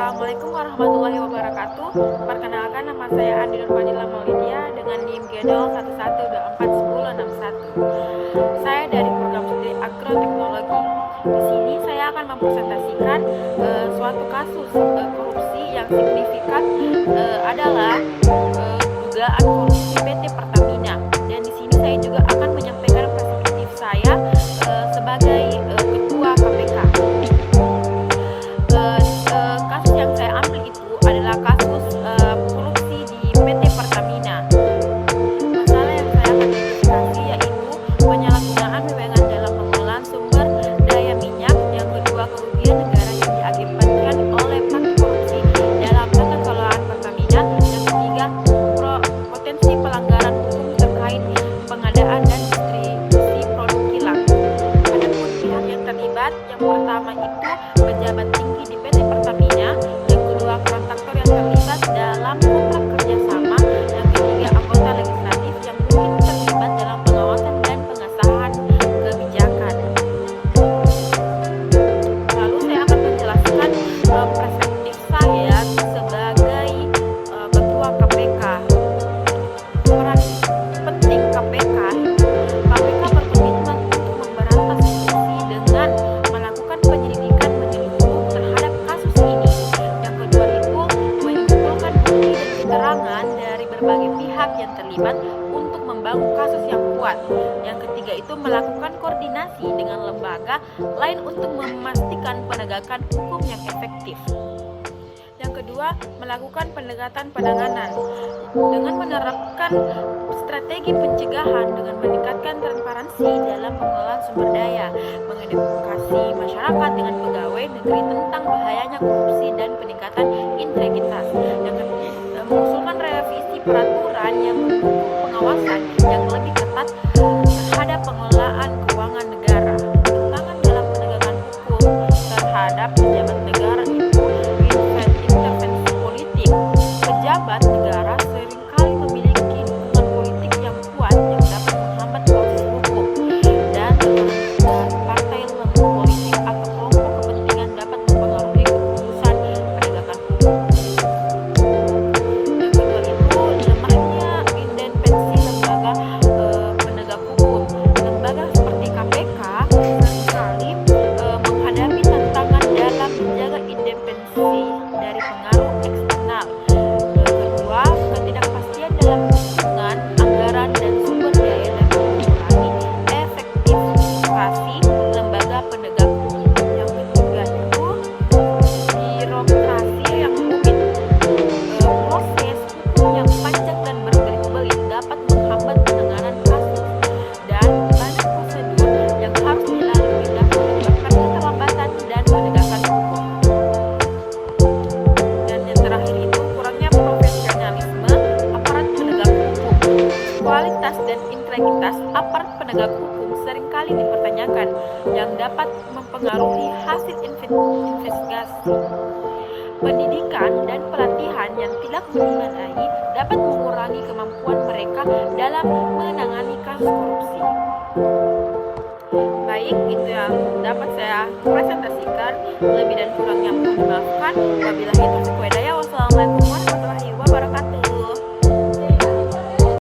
Assalamualaikum warahmatullahi wabarakatuh. Perkenalkan, nama saya Andi Nurfadila Maulidia dengan NIM Gedol 11241061. Saya dari program studi agroteknologi. Di sini saya akan mempresentasikan suatu kasus korupsi yang signifikan adalah dugaan korupsi PT Pertamina. Dan di sini saya juga akan menyampaikan perspektif saya sebagai ketua KPK. Kasus yang saya ambil itu adalah kasus korupsi di PT Pertamina. Masalah yang saya akan identifikasi yaitu penyalahgunaan wewenang dalam pengelolaan sumber daya minyak, yang kedua kerugian negara yang diakibatkan oleh praktik korupsi dalam pengelolaan Pertamina, yang ketiga potensi pelanggaran hukum terkait pengadaan dan distribusi produk kilang. Adapun pihak yang terlibat, yang pertama itu pejabat tinggi di PT Pertamina, yang kedua kontraktor yang terlibat dalam kontrak kerjasama, yang ketiga anggota legislatif yang mungkin terlibat dalam pengawasan dan pengesahan kebijakan. Lalu saya akan menjelaskan perspektif saya sebagai ketua KPK. Peran penting KPK. KPK berkomitmen untuk memberantas korupsi dengan melakukan penyelidikan menyeluruh terhadap kasus ini. Yang kedua itu mengumpulkan bukti dan keterangan dari berbagai pihak yang terlibat untuk membangun kasus yang kuat. Yang ketiga itu melakukan koordinasi dengan lembaga lain untuk memastikan penegakan hukum yang efektif. Yang kedua, melakukan pendekatan penanganan dengan menerapkan strategi pencegahan dengan meningkatkan transparansi dalam pengelolaan sumber daya, mengedukasi masyarakat dengan pegawai negeri tentang bahayanya korupsi dan peningkatan integritas. Yang ketiga, mengusulkan revisi peraturan yang mendukung pengawasan yang lebih ketat terhadap pengelolaan keuangan negara. Tantangan dalam penegakan hukum terhadap pejabat negara itu intervensi politik. Pejabat negara seringkali memiliki dukungan politik yang kuat yang dapat menghambat proses hukum, dan partai lembaga politik atau kelompok kepentingan dapat mempengaruhi keputusan penegakan hukum. Yang kedua itu lemahnya independensi lembaga penegak hukum. Lembaga seperti KPK seringkali menghadapi tantangan dalam menjaga independensi dari pengaruh eksternal. Kedua, ketidakpastian dalam penggunaan anggaran dan sumber daya dapat mengurangi efektivitas lembaga penegak hukum. Yang ketiga itu birokrasi yang rumit. Proses hukum yang panjang dan berbelit-belit dapat menghambat penanganan kasus, dan banyak prosedur yang harus dilalui dapat menyebabkan keterlambatan dan penegakan hukum. Dan yang terakhir itu kurangnya profesionalisme aparat penegak hukum. Kualitas dan integritas aparat penegak hukum seringkali dipertanyakan, yang dapat mempengaruhi hasil investigasi. Pendidikan dan pelatihan yang tidak memadai dapat mengurangi kemampuan mereka dalam menangani kasus korupsi. Baik, itu yang dapat saya presentasikan. Lebih dan kurangnya mohon dimaafkan. Wabillahi taufiq wal hidayah. Wassalamualaikum warahmatullahi wabarakatuh.